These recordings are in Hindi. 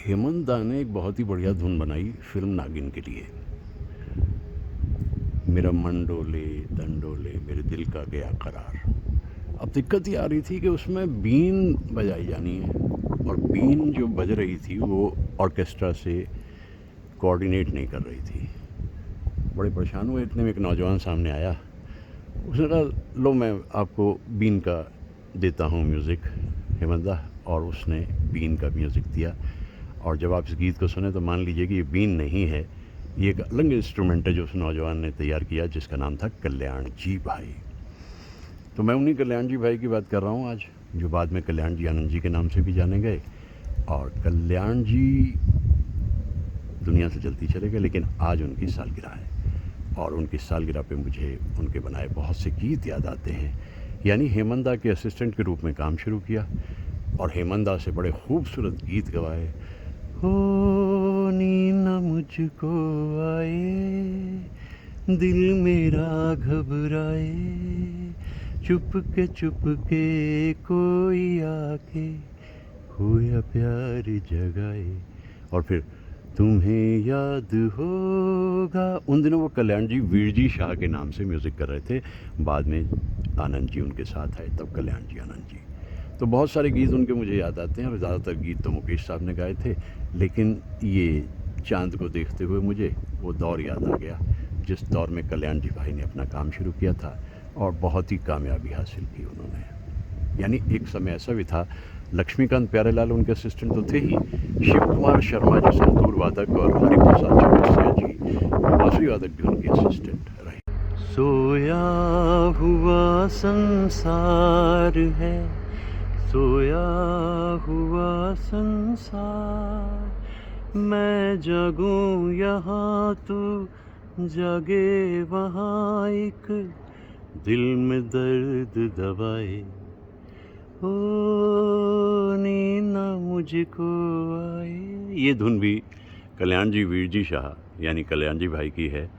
हेमंत दा ने एक बहुत ही बढ़िया धुन बनाई फिल्म नागिन के लिए। मेरा मन डोले तन डोले मेरे दिल का गया करार। अब दिक्कत ये आ रही थी कि उसमें बीन बजाई जानी है और बीन जो बज रही थी वो ऑर्केस्ट्रा से कोऑर्डिनेट नहीं कर रही थी। बड़े परेशान हुए। इतने में एक नौजवान सामने आया। उसने कहा लो मैं आपको बीन का देता हूँ म्यूज़िक हेमंत दा, और उसने बीन का म्यूज़िक दिया। और जब आप इस गीत को सुने तो मान लीजिए कि ये बीन नहीं है, ये एक अलग इंस्ट्रूमेंट है जो उस नौजवान ने तैयार किया, जिसका नाम था कल्याण जी भाई। तो मैं उन्हीं कल्याण जी भाई की बात कर रहा हूँ आज, जो बाद में कल्याण जी आनंद जी के नाम से भी जाने गए। और कल्याण जी दुनिया से जल्दी चले गए, लेकिन आज उनकी सालगिरह है और उनकी सालगिरह पे मुझे उनके बनाए बहुत से गीत याद आते हैं। यानी हेमंत दा के असिस्टेंट के रूप में काम शुरू किया और हेमंत दा से बड़े खूबसूरत गीत गवाए। हो नींद न मुझको आए, दिल मेरा घबराए, चुप के कोई आके खोया प्यार जगाए। और फिर तुम्हें याद होगा, उन दिनों वो कल्याण जी वीर जी शाह के नाम से म्यूज़िक कर रहे थे, बाद में आनंद जी उनके साथ आए, तब कल्याण जी आनंद जी। तो बहुत सारे गीत उनके मुझे याद आते हैं और ज़्यादातर गीत तो मुकेश साहब ने गाए थे, लेकिन ये चांद को देखते हुए मुझे वो दौर याद आ गया जिस दौर में कल्याण जी भाई ने अपना काम शुरू किया था और बहुत ही कामयाबी हासिल की उन्होंने। यानी एक समय ऐसा भी था, लक्ष्मीकांत प्यारेलाल उनके असिस्टेंट तो थे ही, शिव कुमार शर्मा जी संतूर वादक और हरिप्रसाद चौरसिया जी बांसुरी वादक भी उनके असिस्टेंट रहे। सोया हुआ संसार है, सोया हुआ संसार, मैं जागूं यहाँ तो जागे वहाँ, एक दिल में दर्द दबाए, ओ नींद ना मुझको आए। ये धुन भी कल्याण जी वीर जी शाह यानी कल्याण जी भाई की है।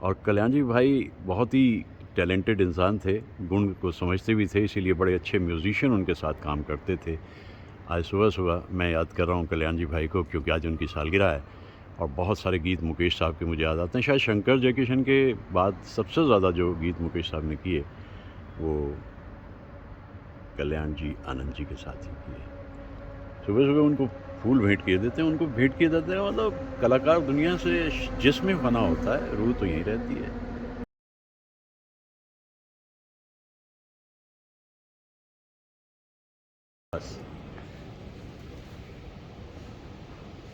और कल्याण जी भाई बहुत ही टैलेंटेड इंसान थे, गुण को समझते भी थे, इसीलिए बड़े अच्छे म्यूज़िशियन उनके साथ काम करते थे। आज सुबह सुबह मैं याद कर रहा हूँ कल्याण जी भाई को, क्योंकि आज उनकी सालगिरह है और बहुत सारे गीत मुकेश साहब के मुझे याद आते हैं। शायद शंकर जयकिशन के बाद सबसे ज़्यादा जो गीत मुकेश साहब ने किए वो कल्याण जी आनंद जी के साथ ही किए। सुबह सुबह उनको फूल भेंट किए देते हैं, उनको भेंट किए देते हैं। मतलब कलाकार दुनिया से जिसमें फना होता है, रूह तो यहीं रहती है। बस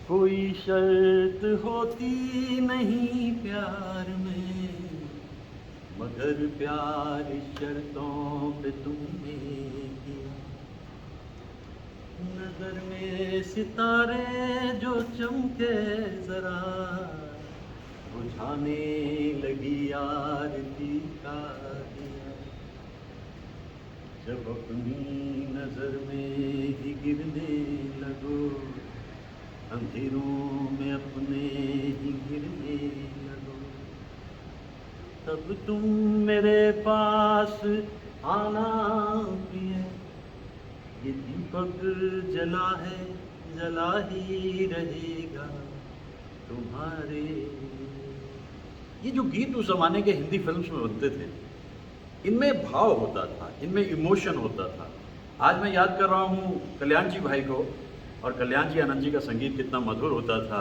कोई शर्त होती नहीं प्यार में, मगर प्यार शर्तों पे तुमने किया। नजर में सितारे जो चमके जरा, बुझाने लगी आरती का दिया। जब अपनी नजर में ही गिरने लगो, अंधेरों में अपने ही गिरने लगो, तब तुम मेरे पास आना प्रिय, ये दीपक जला है जला ही रहेगा तुम्हारे। ये जो गीत उस ज़माने के हिंदी फिल्म्स में बनते थे, इनमें भाव होता था, इनमें इमोशन होता था। आज मैं याद कर रहा हूँ कल्याण जी भाई को, और कल्याण जी आनंद जी का संगीत कितना मधुर होता था,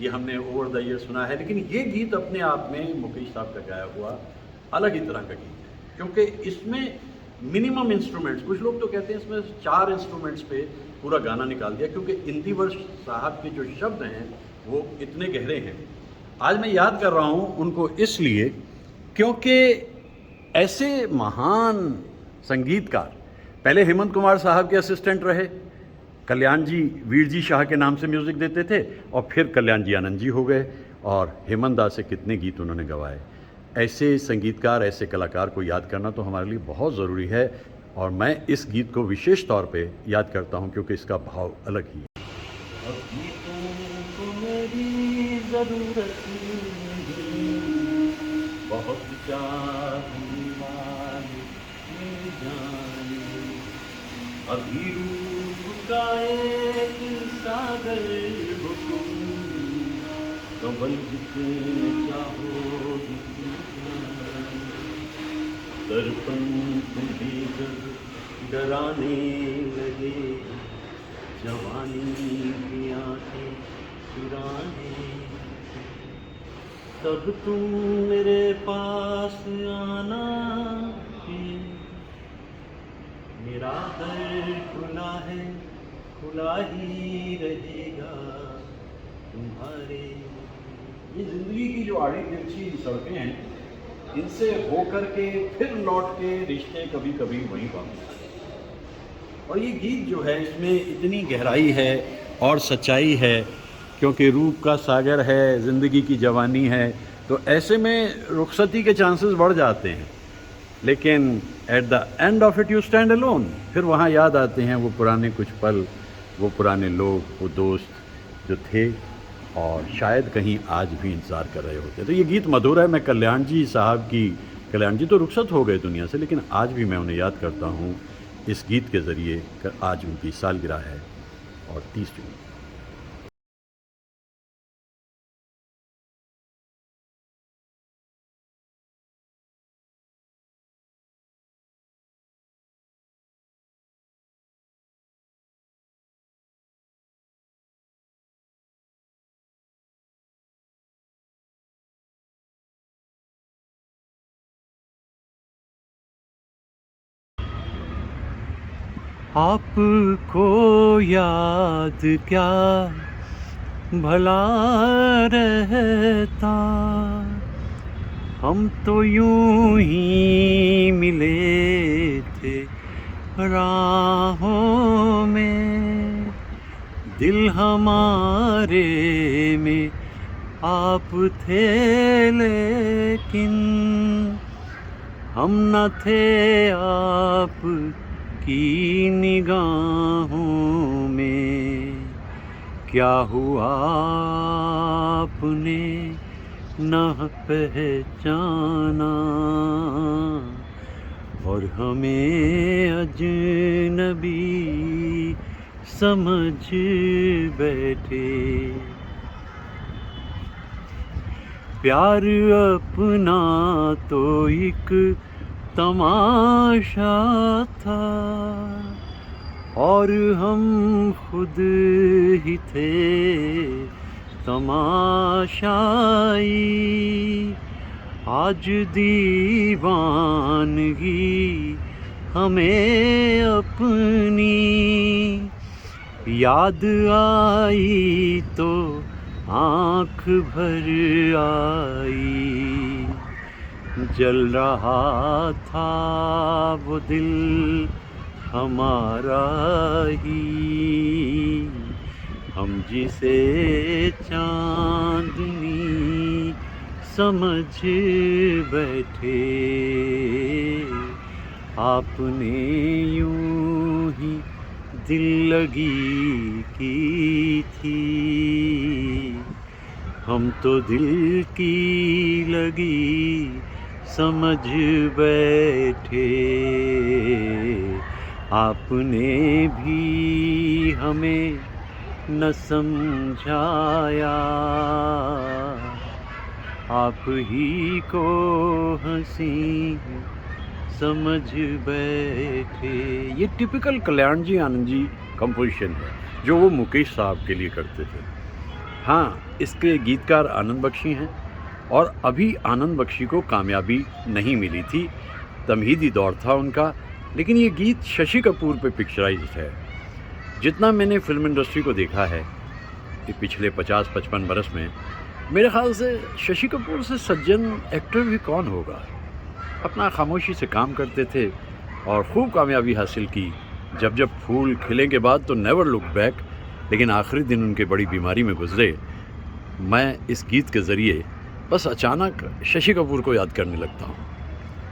ये हमने ओवर द ईयर सुना है। लेकिन ये गीत अपने आप में मुकेश साहब का गाया हुआ अलग ही तरह का गीत है, क्योंकि इसमें मिनिमम इंस्ट्रूमेंट्स, कुछ लोग तो कहते हैं इसमें 4 इंस्ट्रूमेंट्स पे पूरा गाना निकाल दिया, क्योंकि इंदिवर साहब के जो शब्द हैं वो इतने गहरे हैं। आज मैं याद कर रहा हूँ उनको इसलिए क्योंकि ऐसे महान संगीतकार पहले हेमंत कुमार साहब के असिस्टेंट रहे, कल्याण जी वीर जी शाह के नाम से म्यूज़िक देते थे, और फिर कल्याण जी आनंद जी हो गए, और हेमंत दा से कितने गीत उन्होंने गवाए। ऐसे संगीतकार, ऐसे कलाकार को याद करना तो हमारे लिए बहुत ज़रूरी है, और मैं इस गीत को विशेष तौर पे याद करता हूँ क्योंकि इसका भाव अलग ही है। अब गीतों को मेरी ज़रूरत नहीं, बहुत चाहने वाले मेरी जान, अभी रूप का एक सागर हो तुम, कंवल जितने चाहो दर्पण तुम्हें जब डराने लगे, जवानी की आंखें चुराने, तब तुम मेरे पास आना है। मेरा दर खुला है, खुला ही रहेगा तुम्हारे। ये ज़िंदगी की जो आड़ी तिरछी सड़कें हैं, इनसे होकर के फिर लौट के रिश्ते कभी कभी वहीं वापस आते हैं। और ये गीत जो है, इसमें इतनी गहराई है और सच्चाई है, क्योंकि रूप का सागर है, ज़िंदगी की जवानी है, तो ऐसे में रुखसती के चांसेस बढ़ जाते हैं, लेकिन at the end of it you stand alone. फिर वहाँ याद आते हैं वो पुराने कुछ पल, वो पुराने लोग, वो दोस्त जो थे और शायद कहीं आज भी इंतज़ार कर रहे होते। तो ये गीत मधुर है। मैं कल्याण जी साहब की, कल्याण जी तो रुखसत हो गए दुनिया से, लेकिन आज भी मैं उन्हें याद करता हूँ इस गीत के ज़रिए। आज उनकी सालगिरह है और 30 जून। आपको याद क्या भला रहता, हम तो यूं ही मिले थे राहों में, दिल हमारे में आप थे लेकिन हम न थे आप की निगाहों में। क्या हुआ आपने न पहचाना, और हमें अजनबी समझ बैठे। प्यार अपना तो एक तमाशा था, और हम खुद ही थे तमाशाई। आज दीवानगी हमें अपनी याद आई तो आँख भर आई। जल रहा था वो दिल हमारा ही, हम जिसे चांदनी समझ बैठे। आपने यूं ही दिल लगी की थी, हम तो दिल की लगी समझ बैठे। आपने भी हमें न समझाया, आप ही को हंसी समझ बैठे। ये टिपिकल कल्याण जी आनंद जी कंपोजिशन है, जो वो मुकेश साहब के लिए करते थे। हाँ, इसके गीतकार आनंद बख्शी हैं, और अभी आनंद बख्शी को कामयाबी नहीं मिली थी, तमहीदी दौर था उनका, लेकिन ये गीत शशि कपूर पे पिक्चराइज्ड है। जितना मैंने फिल्म इंडस्ट्री को देखा है कि पिछले 50-55 बरस में, मेरे ख़्याल से शशि कपूर से सज्जन एक्टर भी कौन होगा। अपना खामोशी से काम करते थे और खूब कामयाबी हासिल की। जब जब फूल खिले के बाद तो नेवर लुक बैक, लेकिन आखिरी दिन उनके बड़ी बीमारी में गुजरे। मैं इस गीत के ज़रिए बस अचानक शशि कपूर को याद करने लगता हूँ,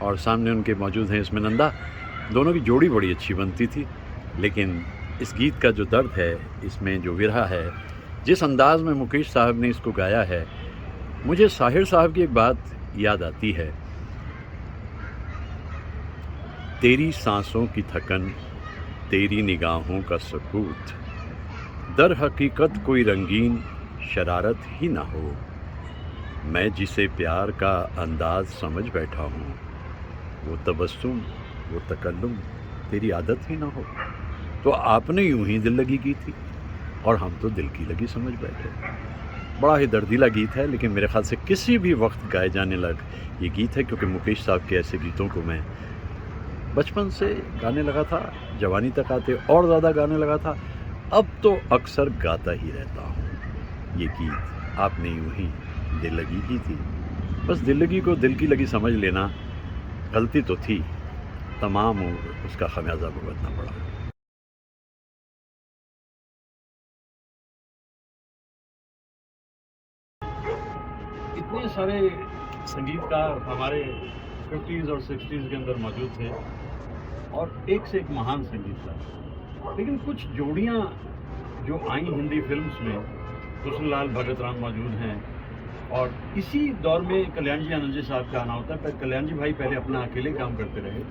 और सामने उनके मौजूद हैं इसमें नंदा। दोनों की जोड़ी बड़ी अच्छी बनती थी, लेकिन इस गीत का जो दर्द है, इसमें जो विरह है, जिस अंदाज़ में मुकेश साहब ने इसको गाया है, मुझे साहिर साहब की एक बात याद आती है। तेरी सांसों की थकन, तेरी निगाहों का सकूत, दर हकीकत कोई रंगीन शरारत ही ना हो, मैं जिसे प्यार का अंदाज समझ बैठा हूँ, वो तबस्सुम, वो तकल्लुम तेरी आदत ही ना हो। तो आपने यूं ही दिल लगी की थी और हम तो दिल की लगी समझ बैठे। बड़ा ही दर्दीला गीत है, लेकिन मेरे ख्याल से किसी भी वक्त गाए जाने लग ये गीत है, क्योंकि मुकेश साहब के ऐसे गीतों को मैं बचपन से गाने लगा था, जवानी तक आते और ज़्यादा गाने लगा था। अब तो अक्सर गाता ही रहता हूँ। ये गीत आपने यूं ही दिल लगी की थी, बस दिल लगी को दिल की लगी समझ लेना गलती तो थी, तमाम उम्र उसका खमियाजा भुगतना पड़ा। इतने सारे संगीतकार हमारे 50s और 60s के अंदर मौजूद थे और एक से एक महान संगीतकार, लेकिन कुछ जोड़ियां जो आई हिंदी फिल्म्स में, कृष्णलाल भगत राम मौजूद हैं, और इसी दौर में कल्याण जी आनंद जी साहब का आना होता है। पर कल्याण जी भाई पहले अपना अकेले काम करते रहे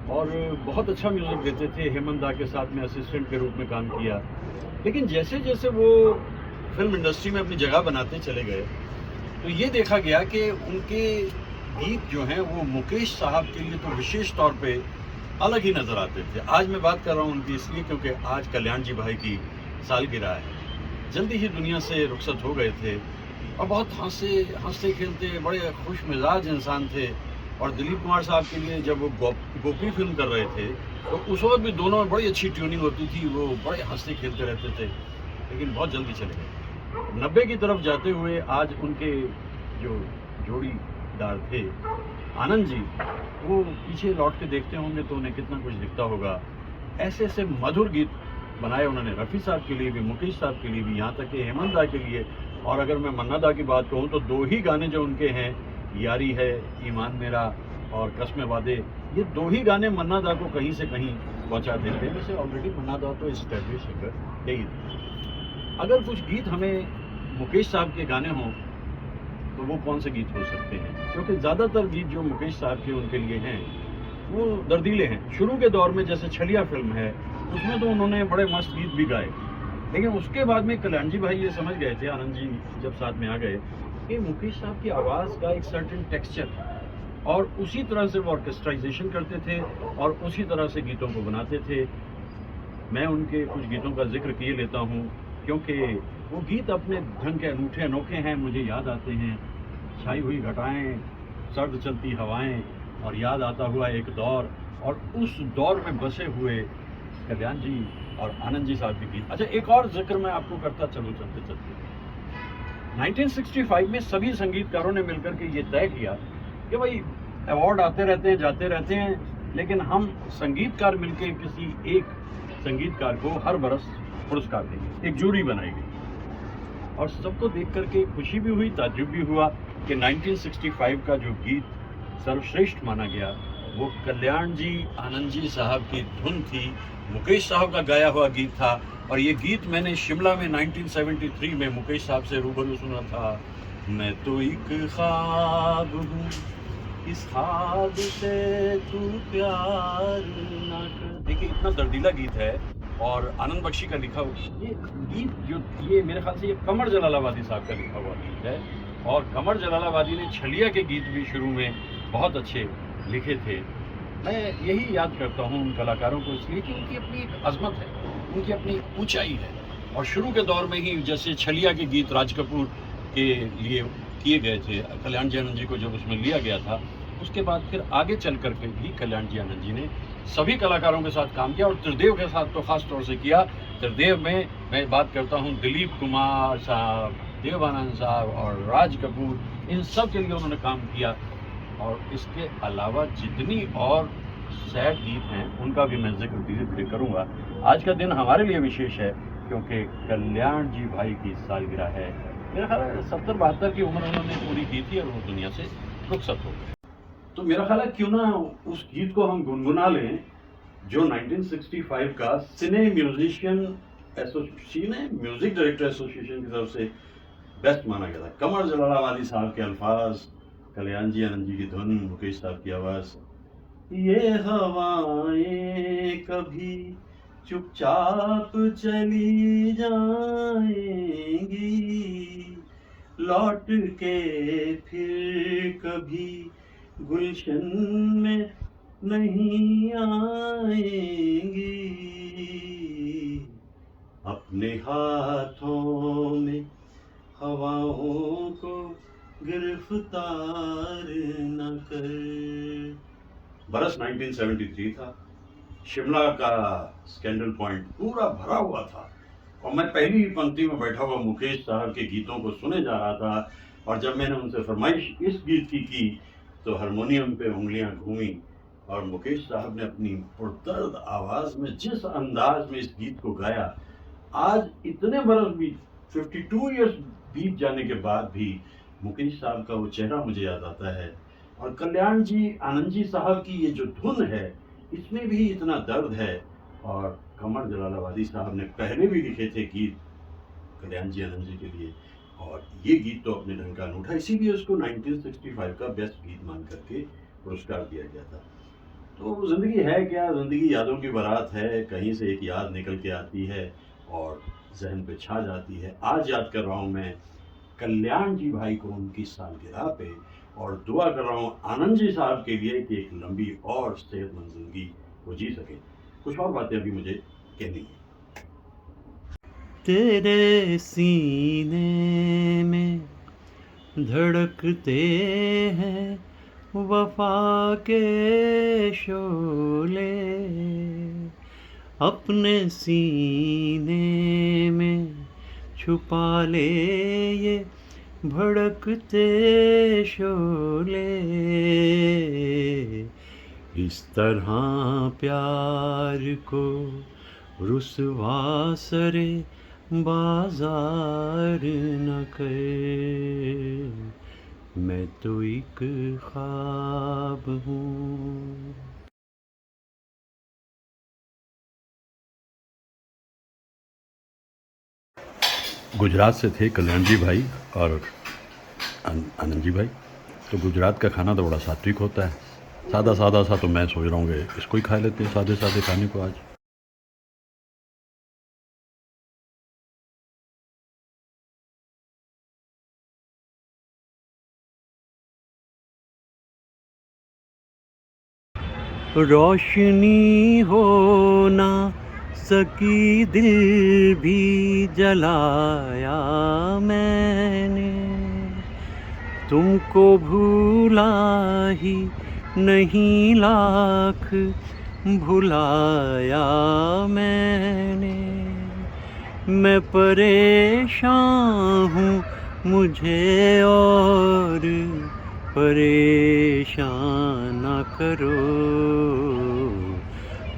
और बहुत अच्छा म्यूज़िक देते थे। हेमंत दा के साथ में असिस्टेंट के रूप में काम किया, लेकिन जैसे जैसे वो फिल्म इंडस्ट्री में अपनी जगह बनाते चले गए, तो ये देखा गया कि उनके गीत जो हैं वो मुकेश साहब के लिए तो विशेष तौर पे अलग ही नज़र आते थे। आज मैं बात कर रहा हूँ उनकी इसलिए क्योंकि आज कल्याण जी भाई की सालगिरह है। जल्दी ही दुनिया से रुखसत हो गए थे और बहुत हंसते खेलते बड़े खुश मिजाज इंसान थे। और दिलीप कुमार साहब के लिए जब वो गोपी फिल्म कर रहे थे, तो उस वक्त भी दोनों में बड़ी अच्छी ट्यूनिंग होती थी, वो बड़े हंसते खेलते रहते थे, लेकिन बहुत जल्दी चले गए। 90 की तरफ जाते हुए आज उनके जो जोड़ीदार थे आनंद जी, वो पीछे लौट के देखते होंगे तो उन्हें कितना कुछ दिखता होगा। ऐसे ऐसे मधुर गीत बनाए उन्होंने रफ़ी साहब के लिए भी, मुकेश साहब के लिए भी, यहाँ तक कि हेमंत दा के लिए। और अगर मैं मन्ना दा की बात कहूँ तो दो ही गाने जो उनके हैं, यारी है, ईमान मेरा और कसमें वादे, ये दो ही गाने मन्ना दा को कहीं से कहीं पहुँचा देते हैं। वैसे ऑलरेडी मन्ना दा तो एस्टैब्लिश सिंगर यही थे। अगर कुछ गीत हमें मुकेश साहब के गाने हों तो वो कौन से गीत हो सकते हैं, क्योंकि ज़्यादातर गीत जो मुकेश साहब के उनके लिए हैं वो दर्दीले हैं। शुरू के दौर में जैसे छलिया फिल्म है, उसमें तो उन्होंने बड़े मस्त गीत भी गाए, लेकिन उसके बाद में कल्याण जी भाई ये समझ गए थे, आनंद जी जब साथ में आ गए, कि मुकेश साहब की आवाज़ का एक सर्टेन टेक्सचर है और उसी तरह से वो ऑर्केस्ट्राइजेशन करते थे और उसी तरह से गीतों को बनाते थे। मैं उनके कुछ गीतों का जिक्र किए लेता हूँ, क्योंकि वो गीत अपने ढंग के अनूठे अनोखे हैं। मुझे याद आते हैं छाई हुई घटाएं, सर्द चलती हवाएं, और याद आता हुआ एक दौर, और उस दौर में बसे हुए कल्याण जी और आनंद जी साहब के गीत। अच्छा, एक और जिक्र मैं आपको करता चलूँ चलते चलते। 1965 में सभी संगीतकारों ने मिलकर के ये तय किया कि भाई अवार्ड आते रहते हैं जाते रहते हैं, लेकिन हम संगीतकार मिलकर किसी एक संगीतकार को हर बरस पुरस्कार देंगे। एक जूरी बनाई गई और सबको देख करके खुशी भी हुई, ताज्जुब भी हुआ कि 1965 का जो गीत सर्वश्रेष्ठ माना गया वो कल्याण जी आनंद जी साहब की धुन थी, मुकेश साहब का गाया हुआ गीत था। और ये गीत मैंने शिमला में 1973 में मुकेश साहब से रूबरू सुना था। मैं तो एक ख्वाब हूँ, इस ख्वाब से तू प्यार ना कर। देखिए इतना दर्दीला गीत है और आनंद बख्शी का लिखा हुआ ये गीत, जो ये मेरे ख्याल से ये कमर जलालाबादी साहब का लिखा हुआ गीत है। और कमर जलालाबादी ने छलिया के गीत भी शुरू में बहुत अच्छे लिखे थे। मैं यही याद करता हूँ उन कलाकारों को इसलिए कि उनकी अपनी एक अजमत है, उनकी अपनी ऊंचाई है। और शुरू के दौर में ही जैसे छलिया के गीत राज कपूर के लिए किए गए थे, कल्याण जी आनंद जी को जब उसमें लिया गया था, उसके बाद फिर आगे चल करके भी कल्याण जी आनंद जी ने सभी कलाकारों के साथ काम किया और त्रिदेव के साथ तो खास तौर से किया। त्रिदेव में मैं बात करता हूँ दिलीप कुमार साहब, देवानंद साहब और राज कपूर, इन सब के लिए उन्होंने काम किया। और इसके अलावा जितनी और सैड गीत हैं उनका भी मैं जिक्र धीरे धीरे करूँगा। आज का दिन हमारे लिए विशेष है क्योंकि कल्याण जी भाई की सालगिरह है। मेरा ख्याल है 70-72 की उम्र उन्होंने पूरी की थी और वो दुनिया से रुखसत हो गए। तो मेरा ख्याल है क्यों ना उस गीत को हम गुनगुना लें जो 1965 का cine musician association, music director association की तरफ से बेस्ट माना गया था। कमर जलालाबादी साहब के अल्फाज, कल्याण जी आनंद जी की धुन, मुकेश साहब की आवाज़। ये हवाएं कभी चुपचाप चली जाएंगी, लौट के फिर कभी गुलशन में नहीं आएंगी। अपने हाथों में हवाओं को गिरफ्तार न कर। बरस 1973 था। शिमला का स्कैंडल पॉइंट पूरा भरा हुआ था और मैं पहली पंक्ति में बैठा हुआ मुकेश साहब के गीतों को सुने जा रहा था। और जब मैंने उनसे फरमाइश इस गीत की तो हारमोनियम पे उंगलियां घूमी और मुकेश साहब ने अपनी पुरदर्द आवाज में जिस अंदाज में इस गीत को गाया, आज इतने बरस बीत 52 इयर्स बीत जाने के बाद भी मुकेश साहब का वो चेहरा मुझे याद आता है। और कल्याण जी आनंद जी साहब की ये जो धुन है, इसमें भी इतना दर्द है। और कमर जलालाबादी साहब ने पहले भी लिखे थे गीत कल्याण जी आनंद जी के लिए, और ये गीत तो अपने ढंग का अनूठा, इसीलिए उसको 1965 का बेस्ट गीत मान करके पुरस्कार दिया गया था। तो ज़िंदगी है क्या, ज़िंदगी यादों की बारात है, कहीं से एक याद निकल के आती है और जहन पे छा जाती है। आज याद कर रहा हूँ मैं कल्याण जी भाई को उनकी सालगिरह पे, और दुआ कर रहा हूँ आनंद जी साहब के लिए कि एक लंबी और सेहतमंद जिंदगी वो जी सके। कुछ और बातें अभी मुझे कहनी है। तेरे सीने में धड़कते हैं वफा के शोले, अपने सीने में छुपा ले ये भड़कते शोले। इस तरह प्यार को रुसवा सरे बाजार न कर, मैं तो एक ख्वाब हूँ। गुजरात से थे कल्याण जी भाई और आनंद जी भाई। तो गुजरात का खाना तो बड़ा सात्विक होता है, सादा सादा सा। तो मैं सोच रहा हूँ कि इसको ही खा लेते हैं, सादे सादे खाने को आज। रोशनी हो ना सकी दिल भी जलाया मैंने, तुमको भूला ही नहीं लाख भुलाया मैंने। मैं परेशान हूँ मुझे और परेशान न करो,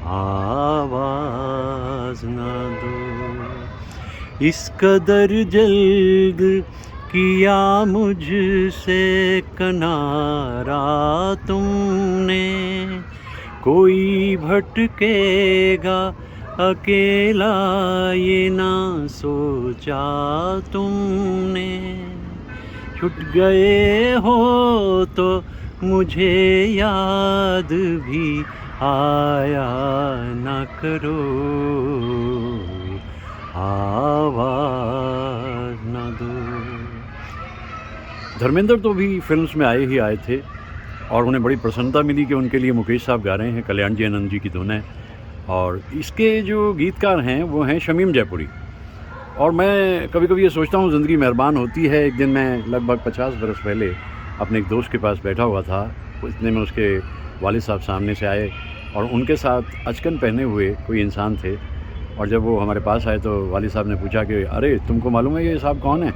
आवाज न दो। इस कदर जल्द किया मुझसे किनारा तुमने, कोई भटकेगा अकेला ये ना सोचा तुमने। छूट गए हो तो मुझे याद भी आया ना करो, आवाज ना दो। धर्मेंद्र तो भी फिल्म्स में आए ही आए थे और उन्हें बड़ी प्रसन्नता मिली कि उनके लिए मुकेश साहब गा रहे हैं कल्याण जी आनंद जी की धुन है। और इसके जो गीतकार हैं वो हैं शमीम जयपुरी। और मैं कभी कभी ये सोचता हूँ ज़िंदगी मेहरबान होती है। एक दिन मैं लगभग 50 बरस पहले अपने एक दोस्त के पास बैठा हुआ था, इतने में उसके वालिद साहब सामने से आए और उनके साथ अचकन पहने हुए कोई इंसान थे। और जब वो हमारे पास आए तो वालिद साहब ने पूछा कि अरे तुमको मालूम है ये साहब कौन है?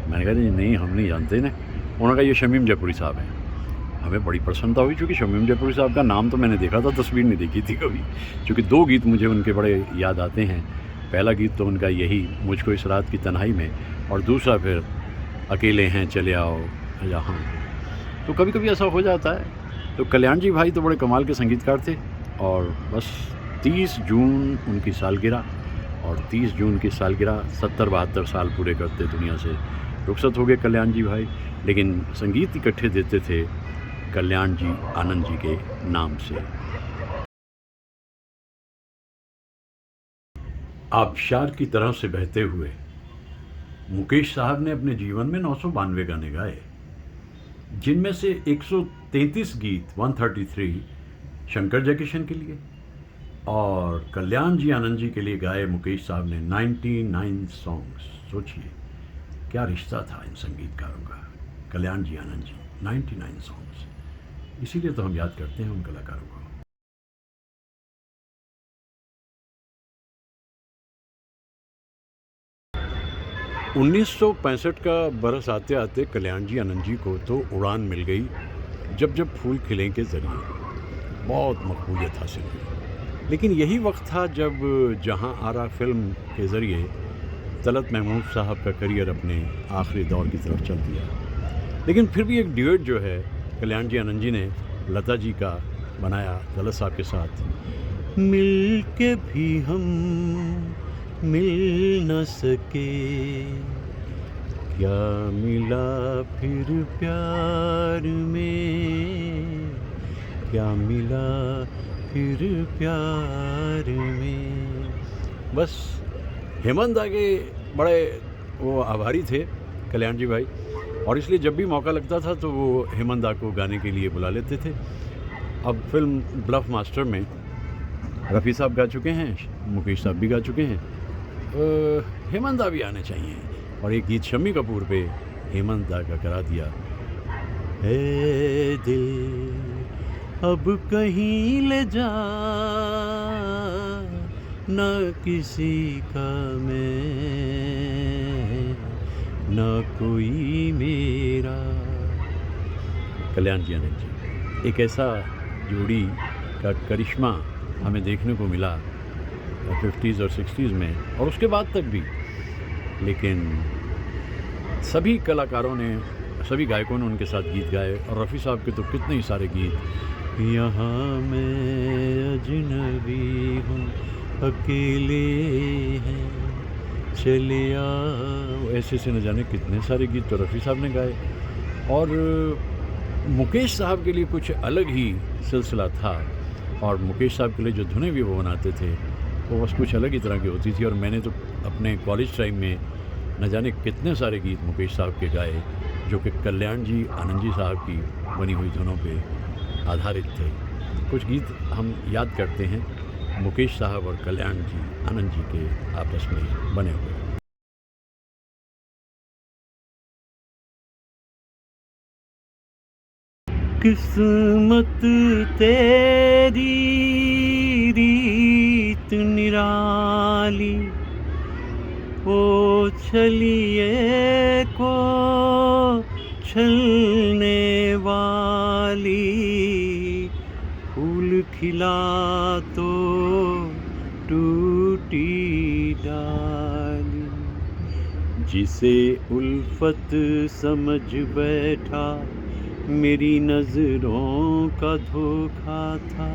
मैंने कहा जी नहीं, हम नहीं जानते ना। उन्होंने कहा ये शमीम जयपुरी साहब हैं। हमें बड़ी प्रसन्नता हुई क्योंकि शमीम जयपुरी साहब का नाम तो मैंने देखा था, तस्वीर नहीं देखी थी कभी। क्योंकि 2 गीत मुझे उनके बड़े याद आते हैं। पहला गीत तो उनका यही मुझको इस रात की तन्हाई में, और दूसरा फिर अकेले हैं चले आओ यहाँ। तो कभी कभी ऐसा हो जाता है। तो कल्याण जी भाई तो बड़े कमाल के संगीतकार थे। और बस 30 जून उनकी सालगिरह, और 30 जून की सालगिरह 70-72 साल पूरे करते दुनिया से रुखसत हो गए कल्याण जी भाई। लेकिन संगीत इकट्ठे देते थे कल्याण जी आनंद जी के नाम से। आबशार की तरह से बहते हुए मुकेश साहब ने अपने जीवन में 992 गाने गाए, जिनमें से 133 गीत 133 शंकर जयकिशन के लिए और कल्याण जी आनंद जी के लिए गाए मुकेश साहब ने 99 सॉन्ग्स। सोचिए क्या रिश्ता था इन संगीतकारों का। कल्याण जी आनंद जी 99 सॉन्ग्स, इसीलिए तो हम याद करते हैं उन कलाकारों को। 1965 का बरस आते आते कल्याण जी आनंद जी को तो उड़ान मिल गई जब जब फूल खिले के ज़रिए, बहुत मकबूलियत हासिल हुई। लेकिन यही वक्त था जब जहां आरा फिल्म के ज़रिए तलत महमूद साहब का करियर अपने आखिरी दौर की तरफ चल दिया। लेकिन फिर भी एक ड्यूएट जो है कल्याण जी आनंद जी ने लता जी का बनाया तलत साहब के साथ। मिल के भी हम मिल न सके, क्या मिला फिर प्यार में, क्या मिला फिर प्यार में। बस हेमंत आगे बड़े वो आभारी थे कल्याण जी भाई, और इसलिए जब भी मौका लगता था तो वो हेमंत दा को गाने के लिए बुला लेते थे। अब फिल्म ब्लफ मास्टर में रफ़ी साहब गा चुके हैं, मुकेश साहब भी गा चुके हैं, हेमंत दा भी आने चाहिए। और एक गीत शम्मी कपूर पे हेमंत दा का करा दिया, है दिल अब कहीं ले जा, न किसी का मैं, न कोई मेरा। कल्याण जी आनंद जी, एक ऐसा जोड़ी का करिश्मा हमें देखने को मिला 50s और 60s में और उसके बाद तक भी। लेकिन सभी कलाकारों ने, सभी गायकों ने उनके साथ गीत गाए, और रफ़ी साहब के तो कितने ही सारे गीत। यहाँ मैं अजनबी हूँ, अकेले हैं, चले आओ, ऐसे से न जाने कितने सारे गीत तो रफ़ी साहब ने गाए। और मुकेश साहब के लिए कुछ अलग ही सिलसिला था, और मुकेश साहब के लिए जो धुनें भी वो बनाते थे वो बस कुछ अलग ही तरह की होती थी। और मैंने तो अपने कॉलेज टाइम में न जाने कितने सारे गीत मुकेश साहब के गाए, जो कि कल्याण जी आनंद जी साहब की बनी हुई धुनों पे आधारित थे। कुछ गीत हम याद करते हैं मुकेश साहब और कल्याण जी आनंद जी के आपस में बने हुए। किस्मत तेरी रीत निराली, ओ छलिए को छलने वाली, फूल खिला तो टूटी डाली, जिसे उल्फत समझ बैठा मेरी नज़रों का धोखा था,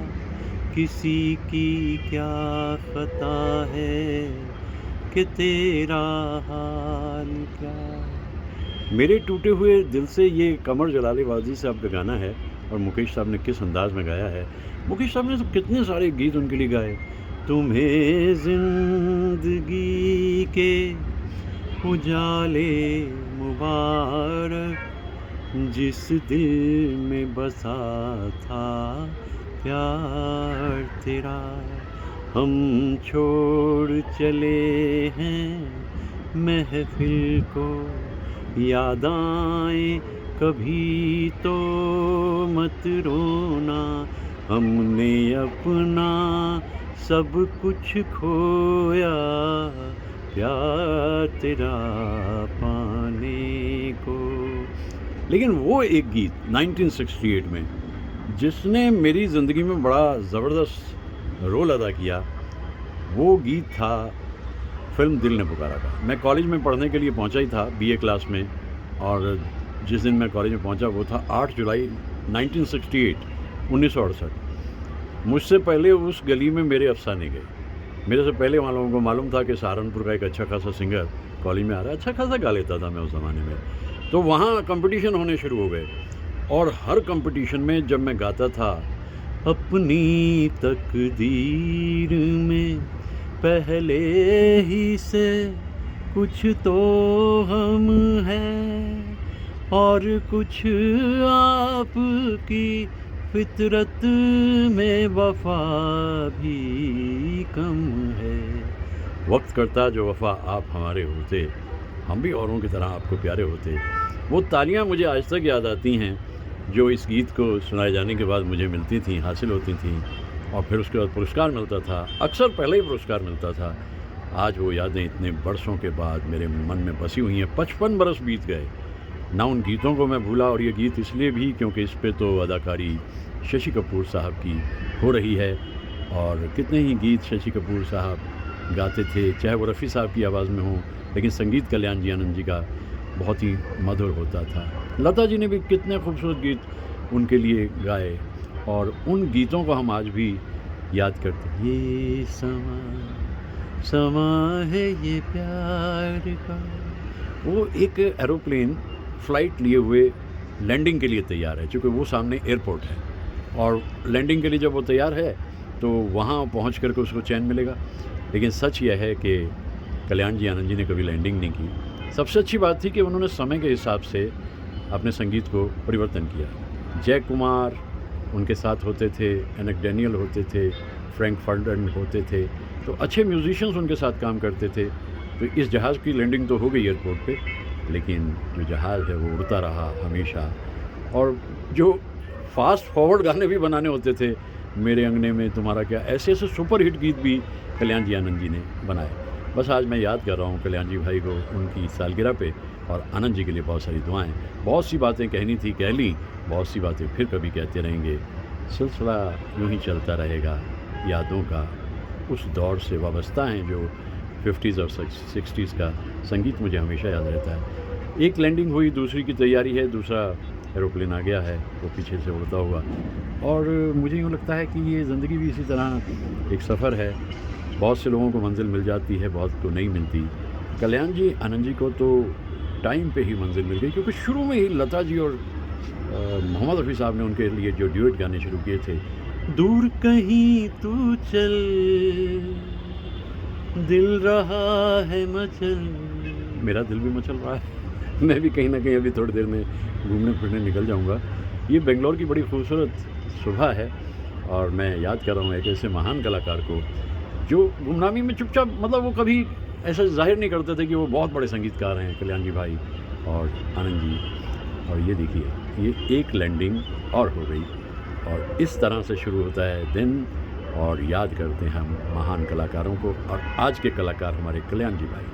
किसी की क्या खता है कि तेरा हाल क्या। मेरे टूटे हुए दिल से ये कमर जलाले वाजी साहब का गाना है, और मुकेश साहब ने किस अंदाज में गाया है। मुकेश साहब ने तो कितने सारे गीत उनके लिए गाए। तुम्हें जिंदगी के उजाले मुबारक, जिस दिल में बसा था प्यार तेरा, हम छोड़ चले हैं महफिल को, याद आए कभी तो मत रोना, हमने अपना सब कुछ खोया प्यार तेरा पाने को। लेकिन वो एक गीत 1968 में जिसने मेरी ज़िंदगी में बड़ा ज़बरदस्त रोल अदा किया, वो गीत था फिल्म दिल ने पुकारा का। मैं कॉलेज में पढ़ने के लिए पहुंचा ही था बीए क्लास में, और जिस दिन मैं कॉलेज में पहुंचा वो था 8 जुलाई 1968। मुझसे पहले उस गली में मेरे अफसाने गए। मेरे से पहले वहाँ लोगों को मालूम था कि सहारनपुर का एक अच्छा खासा सिंगर कॉलेज में आ रहा है, अच्छा खासा गा लेता था मैं उस ज़माने में। तो वहाँ कंपटीशन होने शुरू हो गए, और हर कंपटीशन में जब मैं गाता था, अपनी तकदीर में पहले ही से कुछ तो हम हैं और कुछ आपकी फितरत में वफा भी कम है। वक्त करता जो वफा आप हमारे होते, हम भी औरों की तरह आपको प्यारे होते। वो तालियां मुझे आज तक याद आती हैं जो इस गीत को सुनाए जाने के बाद मुझे मिलती थी, हासिल होती थी, और फिर उसके बाद पुरस्कार मिलता था। अक्सर पहले ही पुरस्कार मिलता था। आज वो यादें इतने बरसों के बाद मेरे मन में बसी हुई हैं। 55 बरस बीत गए ना, उन गीतों को मैं भूला। और ये गीत इसलिए भी क्योंकि इस पे तो अदाकारी शशि कपूर साहब की हो रही है, और कितने ही गीत शशि कपूर साहब गाते थे, चाहे वो रफ़ी साहब की आवाज़ में हो, लेकिन संगीत कल्याण जी आनंद जी का बहुत ही मधुर होता था। लता जी ने भी कितने खूबसूरत गीत उनके लिए गाए, और उन गीतों को हम आज भी याद करते हैं। ये समा है ये प्यार का। वो एक एरोप्लेन फ़्लाइट लिए हुए लैंडिंग के लिए तैयार है, चूँकि वो सामने एयरपोर्ट है, और लैंडिंग के लिए जब वो तैयार है तो वहाँ पहुँच करके उसको चैन मिलेगा। लेकिन सच यह है कि कल्याण जी आनंद जी ने कभी लैंडिंग नहीं की। सबसे अच्छी बात थी कि उन्होंने समय के हिसाब से अपने संगीत को परिवर्तन किया। जय कुमार उनके साथ होते थे, एनक डैनियल होते थे, फ्रैंक फर्डन होते थे, तो अच्छे म्यूजिशियंस उनके साथ काम करते थे। तो इस जहाज़ की लैंडिंग तो हो गई एयरपोर्ट पे, लेकिन जो जहाज़ है वो उड़ता रहा हमेशा। और जो फास्ट फॉरवर्ड गाने भी बनाने होते थे, मेरे अंगने में तुम्हारा क्या, ऐसे ऐसे सुपर हिट गीत भी कल्याण जी आनंद जी ने बनाए। बस आज मैं याद कर रहा हूँ कल्याण जी भाई को उनकी सालगिरह पे, और आनंद जी के लिए बहुत सारी दुआएं। बहुत सी बातें कहनी थी कह ली, बहुत सी बातें फिर कभी कहते रहेंगे। सिलसिला यूँ ही चलता रहेगा यादों का, उस दौर से वाबस्ता हैं जो 50s और 60s का संगीत मुझे हमेशा याद रहता है। एक लैंडिंग हुई, दूसरी की तैयारी है, दूसरा एरोप्लेन आ गया है वो पीछे से उड़ता हुआ। और मुझे यूँ लगता है कि ये ज़िंदगी भी इसी तरह एक सफ़र है। बहुत से लोगों को मंजिल मिल जाती है, बहुत को नहीं मिलती। कल्याण जी आनंद जी को तो टाइम पे ही मंजिल मिल गई, क्योंकि शुरू में ही लता जी और मोहम्मद रफ़ी साहब ने उनके लिए जो ड्यूएट गाने शुरू किए थे। दूर कहीं तू चल, दिल रहा है मचल, मेरा दिल भी मचल रहा है। मैं भी कहीं ना कहीं अभी थोड़ी देर में घूमने फिरने निकल जाऊंगा। ये बेंगलोर की बड़ी खूबसूरत सुबह है, और मैं याद कर रहा हूँ एक ऐसे महान कलाकार को जो गुमनामी में चुपचाप, मतलब वो कभी ऐसा जाहिर नहीं करते थे कि वो बहुत बड़े संगीतकार हैं, कल्याण जी भाई और आनंद जी। और ये देखिए, ये एक लैंडिंग और हो गई, और इस तरह से शुरू होता है दिन, और याद करते हैं हम महान कलाकारों को, और आज के कलाकार हमारे कल्याण जी भाई।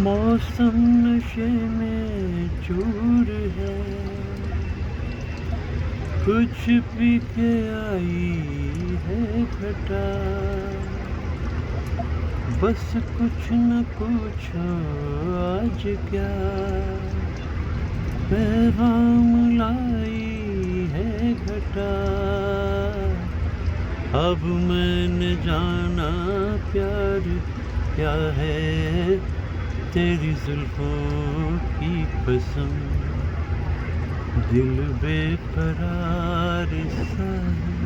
मौसम नशे में चूर है, कुछ पी के आई है घटा, बस कुछ न पूछो आज क्या पैगाम लाई है घटा। अब मैंने जाना प्यार क्या है, तेरी जुल्फों की कसम, दिल बेकरार सा है,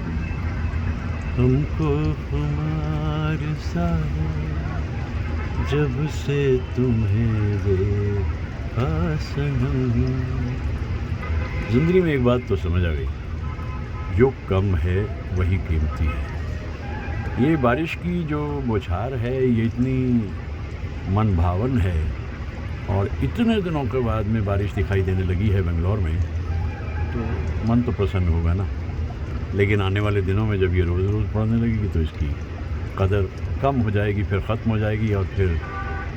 हमको खुमार सा है, जब से तुम्हें देखा सनम। जिंदगी में एक बात तो समझ आ गई, जो कम है वही कीमती है। ये बारिश की जो बौछार है, ये इतनी मन भावन है, और इतने दिनों के बाद में बारिश दिखाई देने लगी है बेंगलोर में, तो मन तो प्रसन्न होगा ना। लेकिन आने वाले दिनों में जब ये रोज़ रोज़ पड़ने लगेगी तो इसकी कदर कम हो जाएगी, फिर ख़त्म हो जाएगी। और फिर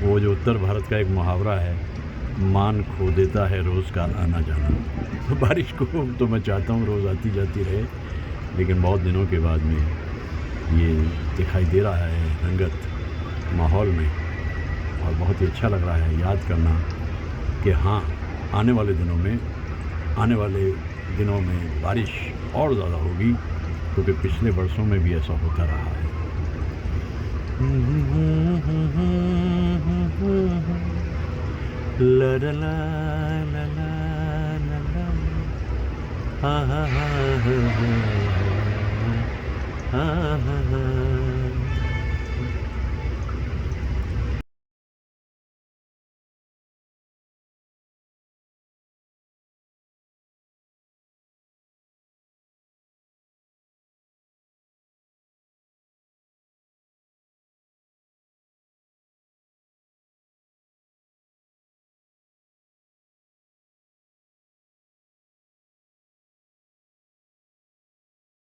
वो जो उत्तर भारत का एक मुहावरा है, मान खो देता है रोज़ का आना जाना। तो बारिश को तो मैं चाहता हूँ रोज़ आती जाती रहे, लेकिन बहुत दिनों के बाद में ये दिखाई दे रहा है रंगत माहौल में, और बहुत ही अच्छा लग रहा है याद करना कि हाँ, आने वाले दिनों में बारिश और ज़्यादा होगी, क्योंकि पिछले वर्षों में भी ऐसा होता रहा है। ला ला ला ला ला ला ला। हाँ हाँ हाँ हाँ हाँ हाँ हाँ हाँ हाँ